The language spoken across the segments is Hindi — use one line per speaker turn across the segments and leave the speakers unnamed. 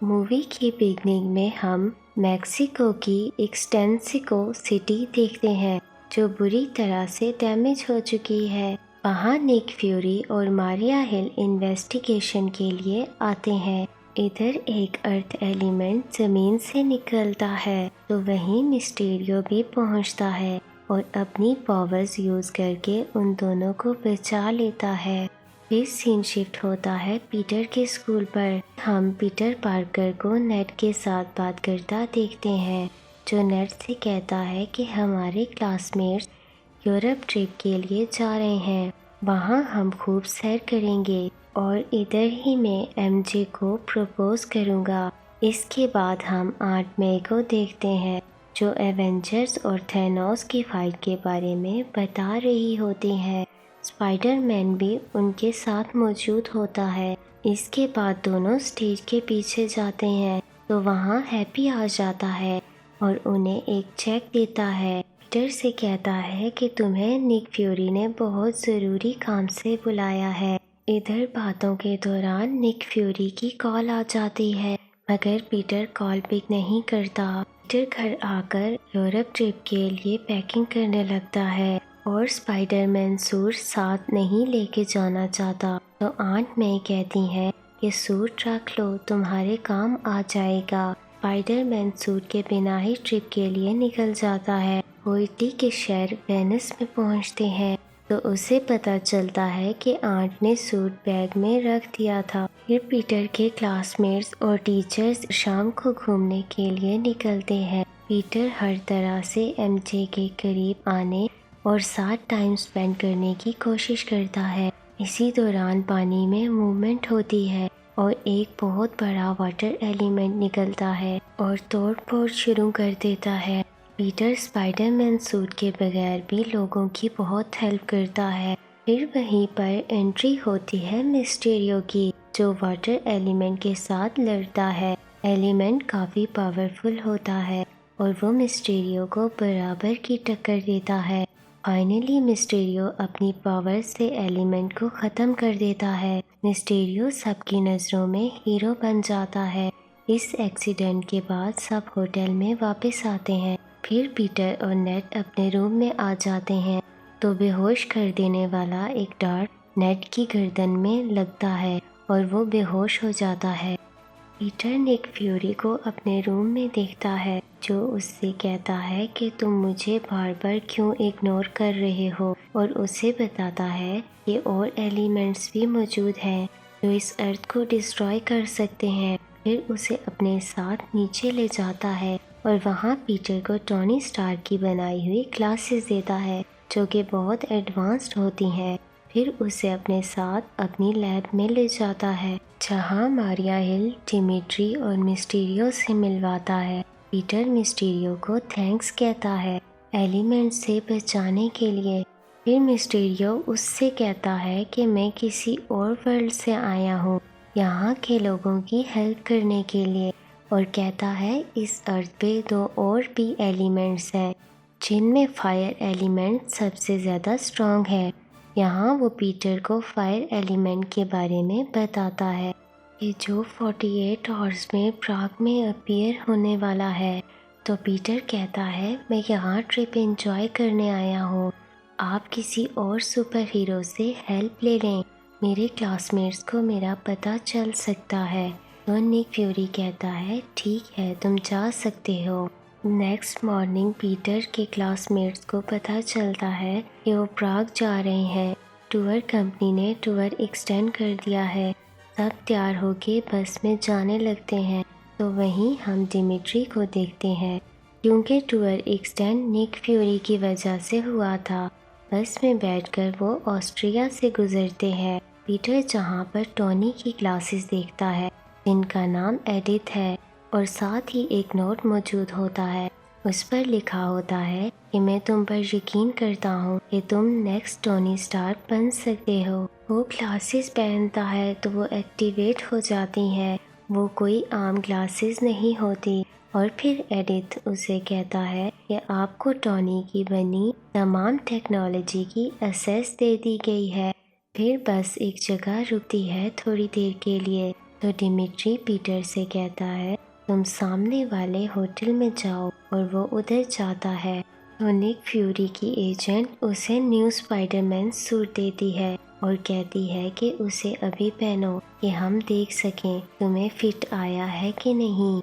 मूवी की बिगनिंग में हम मैक्सिको की एक्सटेंसिको सिटी देखते हैं जो बुरी तरह से डैमेज हो चुकी है। वहाँ निक फ्यूरी और मारिया हिल इन्वेस्टिगेशन के लिए आते हैं। इधर एक अर्थ एलिमेंट जमीन से निकलता है तो वहीं मिस्टीरियो भी पहुंचता है और अपनी पावर्स यूज करके उन दोनों को बचा लेता है। फिर सीन शिफ्ट होता है पीटर के स्कूल पर। हम पीटर पार्कर को नेट के साथ बात करता देखते हैं जो नेट से कहता है कि हमारे क्लासमेट्स यूरोप ट्रिप के लिए जा रहे हैं, वहाँ हम खूब सैर करेंगे और इधर ही मैं एमजे को प्रपोज करूँगा। इसके बाद हम आंट मे को देखते हैं जो एवेंजर्स और थैनोस की फाइट के बारे में बता रही होती है। स्पाइडरमैन भी उनके साथ मौजूद होता है। इसके बाद दोनों स्टेज के पीछे जाते हैं तो वहाँ हैप्पी आ जाता है और उन्हें एक चेक देता है। पीटर से कहता है कि तुम्हें निक फ्यूरी ने बहुत ज़रूरी काम से बुलाया है। इधर बातों के दौरान निक फ्यूरी की कॉल आ जाती है मगर पीटर कॉल पिक नहीं करता। पीटर घर आकर यूरोप ट्रिप के लिए पैकिंग करने लगता है और स्पाइडरमैन सूट साथ नहीं लेके जाना चाहता तो आंट मे कहती है कि सूट रख लो, तुम्हारे काम आ जाएगा। स्पाइडरमैन सूट के बिना ही ट्रिप के लिए निकल जाता है। वो इटली के शहर वेनिस में पहुंचते हैं तो उसे पता चलता है कि आंट ने सूट बैग में रख दिया था। फिर पीटर के क्लासमेट्स और टीचर्स शाम को घूमने के लिए निकलते हैं। पीटर हर तरह से एमजे के करीब आने और साथ टाइम स्पेंड करने की कोशिश करता है। इसी दौरान पानी में मूवमेंट होती है और एक बहुत बड़ा वाटर एलिमेंट निकलता है और तोड़ फोड़ शुरू कर देता है। पीटर स्पाइडरमैन सूट के बगैर भी लोगों की बहुत हेल्प करता है। फिर वहीं पर एंट्री होती है मिस्टीरियो की जो वाटर एलिमेंट के साथ लड़ता है। एलिमेंट काफ़ी पावरफुल होता है और वो मिस्टीरियो को बराबर की टक्कर देता है। फाइनली मिस्टीरियो अपनी पावर से एलिमेंट को ख़त्म कर देता है। मिस्टीरियो सबकी नज़रों में हीरो बन जाता है। इस एक्सीडेंट के बाद सब होटल में वापस आते हैं। फिर पीटर और नेट अपने रूम में आ जाते हैं तो बेहोश कर देने वाला एक डार्ट नेट की गर्दन में लगता है और वो बेहोश हो जाता है। पीटर निक फ्यूरी को अपने रूम में देखता है जो उससे कहता है कि तुम मुझे बार बार क्यों इग्नोर कर रहे हो और उसे बताता है कि और एलिमेंट्स भी मौजूद हैं जो इस अर्थ को डिस्ट्रॉय कर सकते हैं। फिर उसे अपने साथ नीचे ले जाता है और वहाँ पीटर को टोनी स्टार्क की बनाई हुई ग्लासेस देता है जो कि बहुत एडवांस्ड होती हैं। फिर उसे अपने साथ अपनी लैब में ले जाता है जहाँ मारिया हिल डिमिट्री और मिस्टीरियो से मिलवाता है। पीटर मिस्टीरियो को थैंक्स कहता है एलिमेंट से बचाने के लिए। फिर मिस्टीरियो उससे कहता है कि मैं किसी और वर्ल्ड से आया हूँ यहाँ के लोगों की हेल्प करने के लिए और कहता है इस अर्थ पे दो और भी एलिमेंट्स हैं जिनमें फायर एलिमेंट सबसे ज़्यादा स्ट्रॉन्ग है। यहाँ वो पीटर को फायर एलिमेंट के बारे में बताता है कि जो 48 आवर्स में प्राग में अपीयर होने वाला है। तो पीटर कहता है मैं यहाँ ट्रिप एंजॉय करने आया हूँ, आप किसी और सुपर हीरो से हेल्प ले लें, मेरे क्लासमेट्स को मेरा पता चल सकता है। तो निक फ्यूरी कहता है ठीक है तुम जा सकते हो। नेक्स्ट मॉर्निंग पीटर के क्लासमेट्स को पता चलता है कि वो प्राग जा रहे हैं। टूर कंपनी ने टूर एक्सटेंड कर दिया है। सब तैयार होके बस में जाने लगते हैं तो वहीं हम डिमिट्री को देखते हैं क्योंकि टूर एक्सटेंड निक फ्यूरी की वजह से हुआ था। बस में बैठकर वो ऑस्ट्रिया से गुजरते हैं। पीटर जहाँ पर टोनी की क्लासेस देखता है जिनका नाम एडिथ है और साथ ही एक नोट मौजूद होता है। उस पर लिखा होता है कि मैं तुम पर यकीन करता हूँ कि तुम नेक्स्ट टोनी स्टार्क बन सकते हो। वो ग्लासेस पहनता है तो वो एक्टिवेट हो जाती हैं। वो कोई आम ग्लासेस नहीं होती। और फिर एडिथ उसे कहता है कि आपको टोनी की बनी तमाम टेक्नोलॉजी की एक्सेस दे दी गई है। फिर बस एक जगह रुकती है थोड़ी देर के लिए तो डिमिट्री पीटर से कहता है तुम सामने वाले होटल में जाओ और वो उधर जाता है। तो निक फ्यूरी की एजेंट उसे न्यू स्पाइडरमैन सूट देती है और कहती है कि उसे अभी पहनो कि हम देख सकें तुम्हें फिट आया है कि नहीं।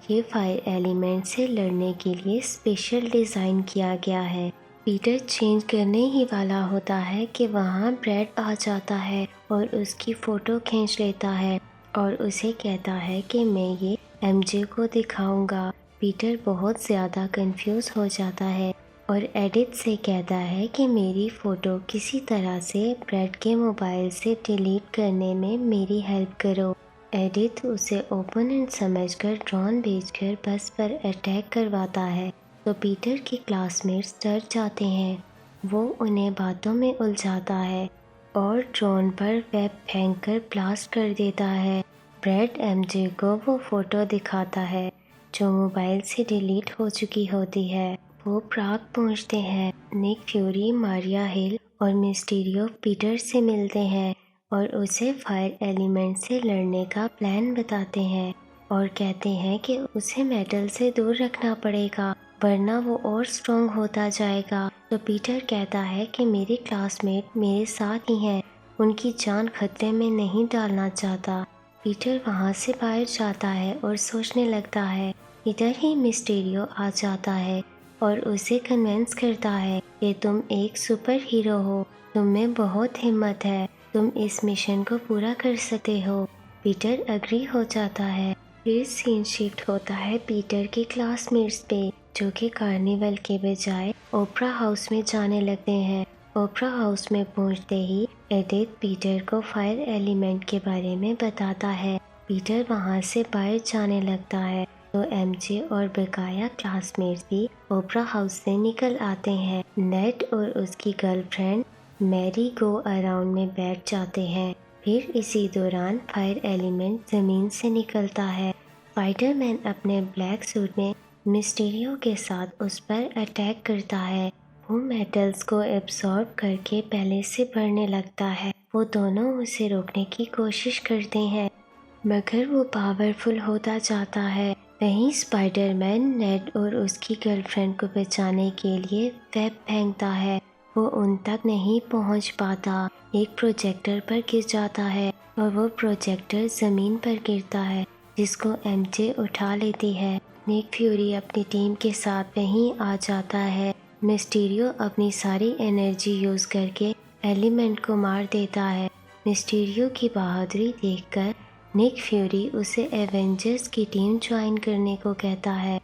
ये फायर एलिमेंट से लड़ने के लिए स्पेशल डिज़ाइन किया गया है। पीटर चेंज करने ही वाला होता है कि वहाँ ब्रैड आ जाता है और उसकी फ़ोटो खींच लेता है और उसे कहता है कि मैं ये एमजे को दिखाऊंगा। पीटर बहुत ज़्यादा कंफ्यूज हो जाता है और एडिथ से कहता है कि मेरी फ़ोटो किसी तरह से ब्रैड के मोबाइल से डिलीट करने में मेरी हेल्प करो। एडिथ उसे ओपोनेंट समझकर ड्रोन भेजकर बस पर अटैक करवाता है तो पीटर के क्लासमेट्स डर जाते हैं। वो उन्हें बातों में उलझाता है और ड्रोन पर वेब फेंककर ब्लास्ट कर देता है। ब्रैड एमजे को वो फ़ोटो दिखाता है जो मोबाइल से डिलीट हो चुकी होती है। वो प्राग पहुंचते हैं। निक फ्यूरी, मारिया हिल और मिस्टीरियो पीटर से मिलते हैं और उसे फायर एलिमेंट से लड़ने का प्लान बताते हैं और कहते हैं कि उसे मेटल से दूर रखना पड़ेगा वरना वो और स्ट्रॉन्ग होता जाएगा। तो पीटर कहता है कि मेरे क्लासमेट मेरे साथ ही हैं, उनकी जान खतरे में नहीं डालना चाहता। पीटर वहाँ से बाहर जाता है और सोचने लगता है। इधर ही मिस्टीरियो आ जाता है और उसे कन्विंस करता है कि तुम एक सुपर हीरो हो, तुम में बहुत हिम्मत है, तुम इस मिशन को पूरा कर सकते हो। पीटर अग्री हो जाता है। फिर सीन शिफ्ट होता है पीटर के क्लासमेट्स पे जो कि कार्निवल के बजाय ओपरा हाउस में जाने लगते हैं। ओपरा हाउस में पहुंचते ही एडिथ पीटर को फायर एलिमेंट के बारे में बताता है। पीटर वहां से बाहर जाने लगता है तो एमजे और बकाया क्लासमेट्स भी ओपरा हाउस से निकल आते हैं। नेट और उसकी गर्लफ्रेंड मैरी गो अराउंड में बैठ जाते हैं। फिर इसी दौरान फायर एलिमेंट जमीन से निकलता है। स्पाइडरमैन अपने ब्लैक सूट में मिस्टीरियो के साथ उस पर अटैक करता है। वो मेटल्स को एब्सॉर्ब करके पहले से बढ़ने लगता है। वो दोनों उसे रोकने की कोशिश करते हैं मगर वो पावरफुल होता जाता है। वहीं स्पाइडरमैन नेड और उसकी गर्लफ्रेंड को बचाने के लिए वेब फेंकता है। वो उन तक नहीं पहुंच पाता, एक प्रोजेक्टर पर गिर जाता है और वो प्रोजेक्टर ज़मीन पर गिरता है जिसको एमजे उठा लेती है। निक फ्यूरी अपनी टीम के साथ वहीं आ जाता है। मिस्टीरियो अपनी सारी एनर्जी यूज़ करके एलिमेंट को मार देता है। मिस्टीरियो की बहादुरी देखकर निक फ्यूरी उसे एवेंजर्स की टीम ज्वाइन करने को कहता है।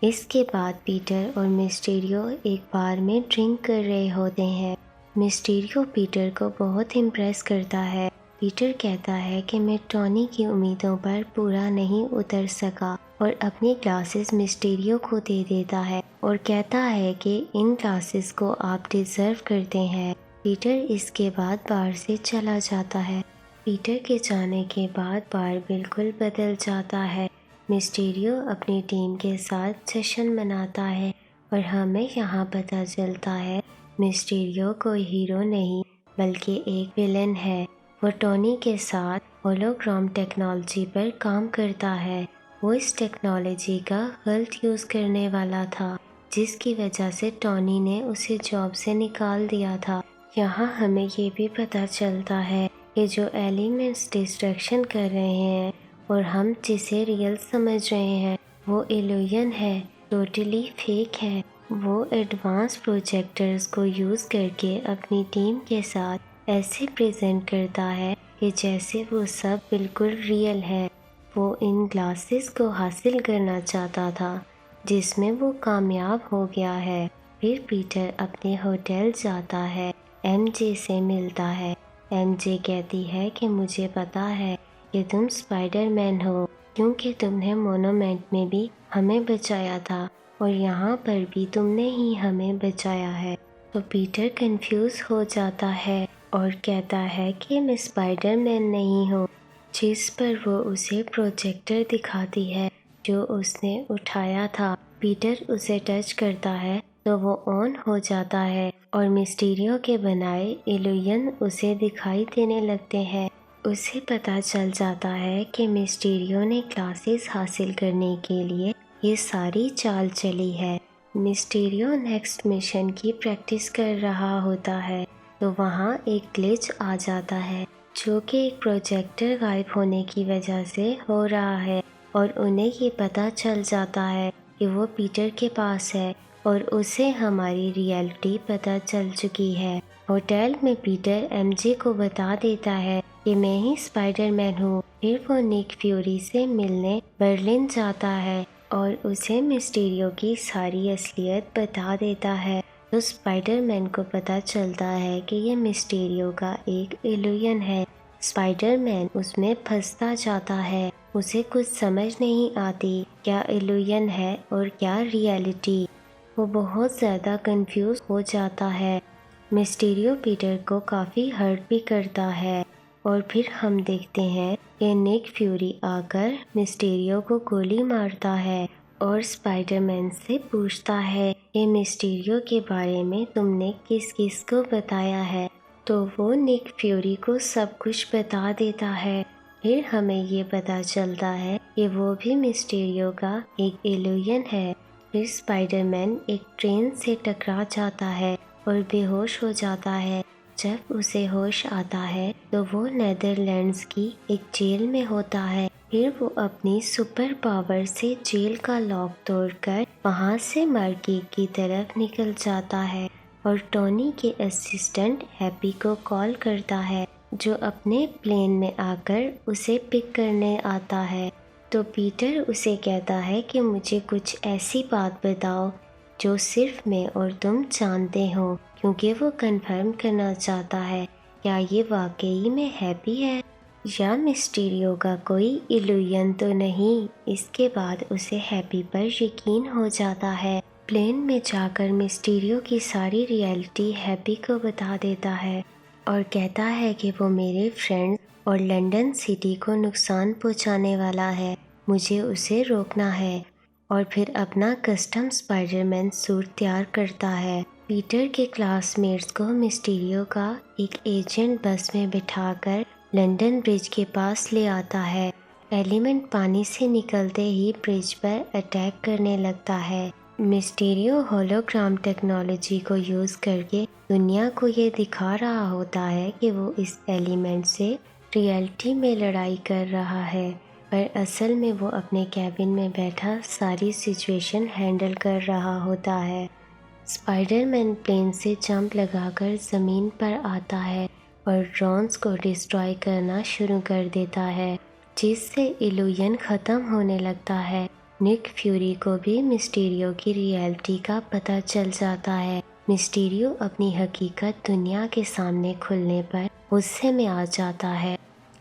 इसके बाद पीटर और मिस्टीरियो एक बार में ड्रिंक कर रहे होते हैं। मिस्टीरियो पीटर को बहुत इम्प्रेस करता है। पीटर कहता है कि मैं टॉनी की उम्मीदों पर पूरा नहीं उतर सका और अपनी ग्लासेस मिस्टीरियो को दे देता है और कहता है कि इन ग्लासेस को आप डिजर्व करते हैं। पीटर इसके बाद बार से चला जाता है। पीटर के जाने के बाद बार बिल्कुल बदल जाता है। मिस्टीरियो अपनी टीम के साथ जश्न मनाता है और हमें यहाँ पता चलता है मिस्टीरियो कोई हीरो नहीं बल्कि एक विलन है। वो टोनी के साथ होलोग्राम टेक्नोलॉजी पर काम करता है। वो इस टेक्नोलॉजी का गलत यूज़ करने वाला था जिसकी वजह से टोनी ने उसे जॉब से निकाल दिया था। यहाँ हमें ये भी पता चलता है कि जो एलिमेंट्स डिस्ट्रक्शन कर रहे हैं और हम जिसे रियल समझ रहे हैं वो इल्यूजन है, टोटली फेक है। वो एडवांस प्रोजेक्टर्स को यूज़ करके अपनी टीम के साथ ऐसे प्रेजेंट करता है कि जैसे वो सब बिल्कुल रियल है। वो इन ग्लासेस को हासिल करना चाहता था जिसमें वो कामयाब हो गया है। फिर पीटर अपने होटल जाता है, एमजे से मिलता है। एमजे कहती है कि मुझे पता है कि तुम स्पाइडरमैन हो क्योंकि तुमने मोनोमेंट में भी हमें बचाया था और यहाँ पर भी तुमने ही हमें बचाया है। तो पीटर कंफ्यूज हो जाता है और कहता है कि मैं स्पाइडरमैन नहीं हूँ, जिस पर वो उसे प्रोजेक्टर दिखाती है जो उसने उठाया था। पीटर उसे टच करता है तो वो ऑन हो जाता है और मिस्टीरियो के बनाए इल्यूजन उसे दिखाई देने लगते हैं। उसे पता चल जाता है कि मिस्टीरियो ने क्लासेस हासिल करने के लिए ये सारी चाल चली है। मिस्टीरियो नेक्स्ट मिशन की प्रैक्टिस कर रहा होता है तो वहाँ एक ग्लिच आ जाता है जो कि एक प्रोजेक्टर गायब होने की वजह से हो रहा है और उन्हें ये पता चल जाता है कि वो पीटर के पास है और उसे हमारी रियलिटी पता चल चुकी है। होटल में पीटर एमजे को बता देता है कि मैं ही स्पाइडरमैन हूँ। फिर वो निक फ्यूरी से मिलने बर्लिन जाता है और उसे मिस्टीरियो की सारी असलियत बता देता है। तो स्पाइडरमैन को पता चलता है कि ये मिस्टीरियो का एक इल्यूजन है। स्पाइडरमैन उसमें फंसता जाता है। उसे कुछ समझ नहीं आती क्या इल्यूजन है और क्या रियलिटी। वो बहुत ज़्यादा कंफ्यूज हो जाता है। मिस्टीरियो पीटर को काफ़ी हर्ट भी करता है और फिर हम देखते हैं कि निक फ्यूरी आकर मिस्टीरियो को गोली मारता है और स्पाइडरमैन से पूछता है कि मिस्टीरियो के बारे में तुमने किस किस को बताया है। तो वो निक फ्यूरी को सब कुछ बता देता है। फिर हमें ये पता चलता है कि वो भी मिस्टीरियो का एक इल्यूजन है। फिर स्पाइडरमैन एक ट्रेन से टकरा जाता है और बेहोश हो जाता है। जब उसे होश आता है तो वो नेदरलैंड्स की एक जेल में होता है। फिर वो अपनी सुपर पावर से जेल का लॉक तोड़कर वहाँ से मार्केट की तरफ निकल जाता है और टोनी के असिस्टेंट हैप्पी को कॉल करता है जो अपने प्लेन में आकर उसे पिक करने आता है। तो पीटर उसे कहता है कि मुझे कुछ ऐसी बात बताओ जो सिर्फ मैं और तुम जानते हो, क्योंकि वो कंफर्म करना चाहता है क्या ये वाकई में हैप्पी है या मिस्टीरियो का कोई इल्यूजन तो नहीं। इसके बाद उसे हैप्पी पर यकीन हो जाता है। प्लेन में जाकर मिस्टीरियो की सारी रियलिटी हैप्पी को बता देता है और कहता है कि वो मेरे फ्रेंड्स और लंदन सिटी को नुकसान पहुंचाने वाला है, मुझे उसे रोकना है। और फिर अपना कस्टम स्पाइडरमैन सूट तैयार करता है। पीटर के क्लासमेट्स को मिस्टीरियो का एक एजेंट बस में बिठाकर लंदन ब्रिज के पास ले आता है। एलिमेंट पानी से निकलते ही ब्रिज पर अटैक करने लगता है। मिस्टीरियो होलोग्राम टेक्नोलॉजी को यूज़ करके दुनिया को ये दिखा रहा होता है कि वो इस एलिमेंट से रियलिटी में लड़ाई कर रहा है, पर असल में वो अपने कैबिन में बैठा सारी सिचुएशन हैंडल कर रहा होता है। स्पाइडरमैन प्लेन से जंप लगाकर ज़मीन पर आता है और ड्रोन्स को डिस्ट्रॉय करना शुरू कर देता है, जिससे इल्यूजन ख़त्म होने लगता है। निक फ्यूरी को भी मिस्टीरियो की रियलिटी का पता चल जाता है। मिस्टीरियो अपनी हकीकत दुनिया के सामने खुलने पर गुस्से में आ जाता है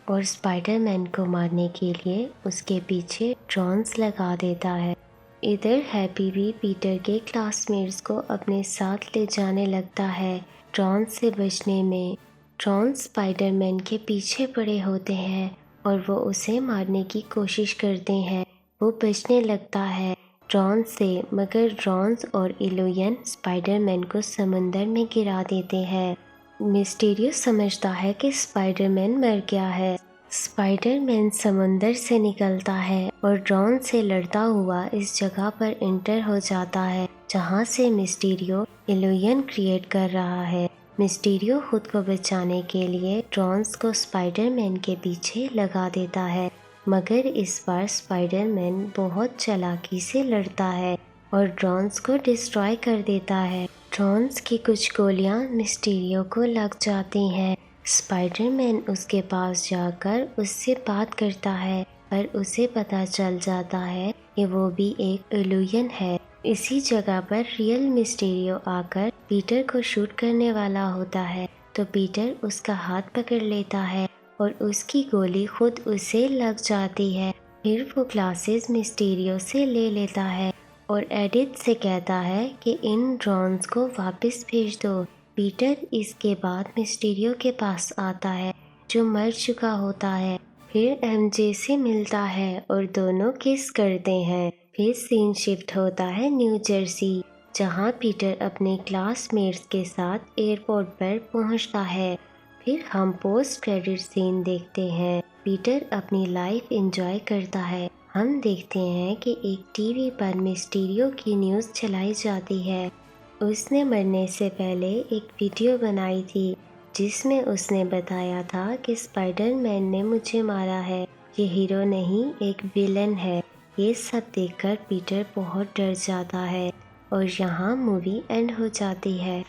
और स्पाइडरमैन को मारने के लिए उसके पीछे ड्रोन्स लगा देता है। इधर हैप्पी भी पीटर के क्लासमेट्स को अपने साथ ले जाने लगता है ड्रोन्स से बचने में। ड्रोन्स स्पाइडरमैन के पीछे पड़े होते हैं और वो उसे मारने की कोशिश करते हैं। वो बचने लगता है ड्रोन्स से, मगर ड्रोन्स और इल्यूजन स्पाइडरमैन को समंदर में गिरा देते हैं। मिस्टीरियो समझता है कि स्पाइडरमैन मर गया है। स्पाइडरमैन समंदर से निकलता है और ड्रोन से लड़ता हुआ इस जगह पर एंटर हो जाता है जहां से मिस्टीरियो इल्यूजन क्रिएट कर रहा है। मिस्टीरियो खुद को बचाने के लिए ड्रोन्स को स्पाइडरमैन के पीछे लगा देता है, मगर इस बार स्पाइडरमैन बहुत चालाकी से लड़ता है और ड्रोन्स को डिस्ट्रॉय कर देता है। ड्रोन्स की कुछ गोलियां मिस्टीरियो को लग जाती हैं। स्पाइडरमैन उसके पास जाकर उससे बात करता है, पर उसे पता चल जाता है कि वो भी एक इल्यूजन है। इसी जगह पर रियल मिस्टीरियो आकर पीटर को शूट करने वाला होता है, तो पीटर उसका हाथ पकड़ लेता है और उसकी गोली खुद उसे लग जाती है। फिर वो ग्लासेस मिस्टीरियो से ले लेता है और एडिथ से कहता है कि इन ड्रोन्स को वापस भेज दो। पीटर इसके बाद मिस्टीरियो के पास आता है जो मर चुका होता है। फिर एमजे से मिलता है और दोनों किस करते हैं। फिर सीन शिफ्ट होता है न्यू जर्सी, जहां पीटर अपने क्लासमेट्स के साथ एयरपोर्ट पर पहुंचता है। फिर हम पोस्ट क्रेडिट सीन देखते हैं। पीटर अपनी लाइफ एंजॉय करता है। हम देखते हैं कि एक टीवी पर मिस्टीरियो की न्यूज़ चलाई जाती है। उसने मरने से पहले एक वीडियो बनाई थी जिसमें उसने बताया था कि स्पाइडरमैन ने मुझे मारा है, ये हीरो नहीं एक विलन है। ये सब देखकर पीटर बहुत डर जाता है और यहाँ मूवी एंड हो जाती है।